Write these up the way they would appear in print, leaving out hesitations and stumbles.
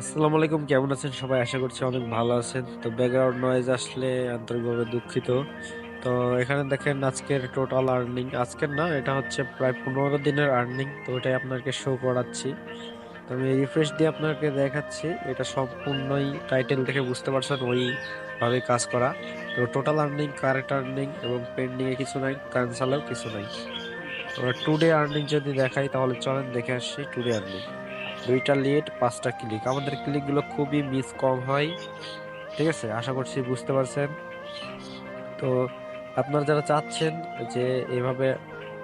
আসসালামু আলাইকুম, কেমন আছেন সবাই? আশা করছি অনেক ভালো আছেন। তো ব্যাকগ্রাউন্ড নয়েজ আসলে আন্তরিকভাবে দুঃখিত। তো এখানে দেখেন আজকের টোটাল আর্নিং, আজকের না, এটা হচ্ছে প্রায় 15 দিনের আর্নিং। তো এটাই আপনাকে শো করাচ্ছি। তো আমি রিফ্রেশ দিয়ে আপনাকে দেখাচ্ছি। এটা সম্পূর্ণই টাইটেল দেখে বুঝতে পারছেন ওইভাবে কাজ করা। তো টোটাল আর্নিং, কারেন্ট আর্নিং এবং পেন্ডিং এ কিছু নাই, ক্যান্সেলেও কিছু নাই। টুডে আর্নিং যদি দেখাই তাহলে চলেন দেখে আসি টুডে আর্নিং। 2টা লিড, 5টা ক্লিক। আমাদের ক্লিক গুলো খুবই মিস কম হয়। ঠিক আছে, আশা করছি বুঝতে পারছেন। তো আপনারা যারা চাচ্ছেন যে এভাবে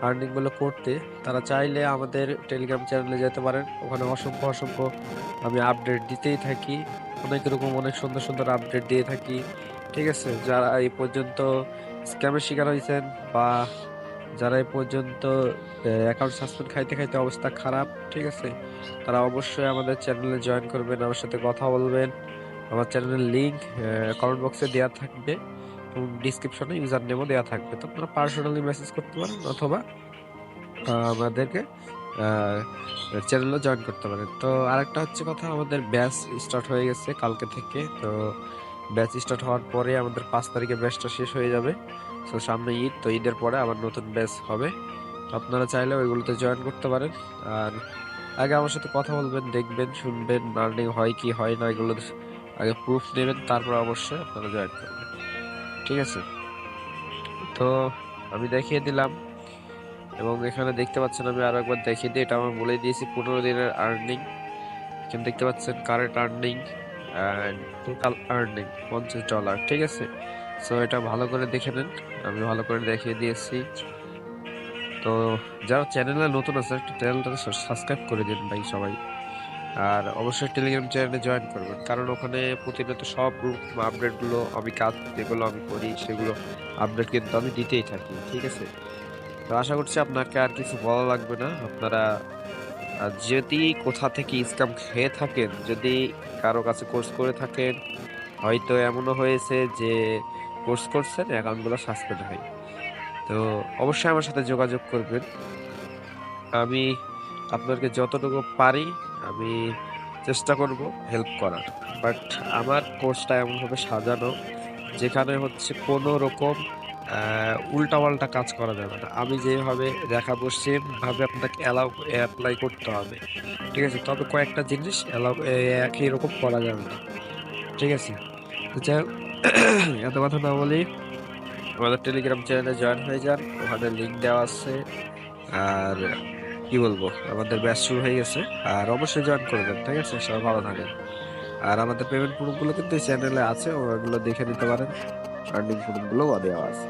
আর্নিং গুলো করতে, তারা চাইলে আমাদের টেলিগ্রাম চ্যানেলে যেতে পারেন। ওখানে অসংখ্য অসংখ্য আমি আপডেট দিতেই থাকি। অনেক রকম অনেক সুন্দর সুন্দর আপডেট দিয়ে থাকি। ঠিক আছে, যারা এই পর্যন্ত স্ক্যামের শিকার হয়েছেন বা যারা এই পর্যন্ত অ্যাকাউন্ট সাসপেন্ড খাইতে খাইতে অবস্থা খারাপ, ঠিক আছে, তারা অবশ্যই আমাদের চ্যানেলে জয়েন করবেন, আমার সাথে কথা বলবেন। আমার চ্যানেলের লিংক কমেন্ট বক্সে দেওয়া থাকবে এবং ডিসক্রিপশনে ইউজার নেমও দেওয়া থাকবে। তো আপনারা পার্সোনালি মেসেজ করতে পারেন অথবা আমাদেরকে চ্যানেলে জয়েন করতে পারেন। তো আরেকটা হচ্ছে কথা, আমাদের ব্যাচ স্টার্ট হয়ে গেছে কালকে থেকে। তো ব্যাচ স্টার্ট হওয়ার পরে আমাদের 5 তারিখে ব্যাচটা শেষ হয়ে যাবে। তো সামনে ঈদ, তো ঈদের পরে আবার নতুন ব্যাচ হবে। তো আপনারা চাইলে ওইগুলোতে জয়েন করতে পারেন। আর আগে আমার সাথে কথা বলবেন, দেখবেন, শুনবেন আর্নিং হয় কি হয় না, এগুলো আগে প্রুফ নেবেন, তারপর অবশ্যই আপনারা জয়েন করবেন। ঠিক আছে, তো আমি দেখিয়ে দিলাম এবং এখানে দেখতে পাচ্ছেন, আমি আরো একবার দেখিয়ে দিই, এটা আমি বলে দিয়েছি 15 দিনের আর্নিং। এখানে দেখতে পাচ্ছেন current earning and total earning $50। ঠিক আছে, সো এটা ভালো করে দেখে নেন, আমি ভালো করে দেখিয়ে দিয়েছি। তো যারা চ্যানেলে নতুন আছে একটু চ্যানেলটাকে সাবস্ক্রাইব করে দিন ভাই সবাই। আর অবশ্যই টেলিগ্রাম চ্যানেলে জয়েন করবেন, কারণ ওখানে প্রতিনিয়ত সব আপডেট গুলো, আমি কাজ যেগুলো আমি করি সেগুলো আপডেট কিন্তু আমি দিতেই থাকি। ঠিক আছে, তো আশা করছি আপনাকে আর কিছু বলা লাগবে না। আপনারা যদি কোথা থেকে স্ক্যাম খেয়ে থাকেন, যদি কারো কাছে কোর্স করে থাকেন, হয়তো এমনও হয়েছে যে কোর্স করছেন অ্যাকাউন্টগুলো সাসপেন্ড হয়, তো অবশ্যই আমার সাথে যোগাযোগ করবেন। আমি আপনাকে যতটুকু পারি আমি চেষ্টা করব হেল্প করার। বাট আমার কোর্সটা এমনভাবে সাজানো যেখানে হচ্ছে কোনো রকম উল্টাপাল্টা কাজ করা যাবে না। আমি যেভাবে দেখাবো সেম ভাবে আপনাকে অ্যাপ্লাই করতে হবে। ঠিক আছে, তবে কয়েকটা জিনিস একই রকম করা যাবে না। ঠিক আছে, তো যাই হোক, এত কথা না বলি, আমাদের টেলিগ্রাম চ্যানেলে জয়েন হয়ে যান, ওখানে লিংক দেওয়া আছে। আর কি বলবো, আমাদের ব্যাচ শুরু হয়ে গেছে। আর অবশ্যই জয়েন করবেন। ঠিক আছে, সবাই ভালো থাকেন। আর আমাদের পেমেন্ট প্রুফ গুলো কিন্তু চ্যানেলে আছে, ওগুলো দেখে নিতে পারেন। আর্নিং প্রুফ গুলো দেওয়া আছে।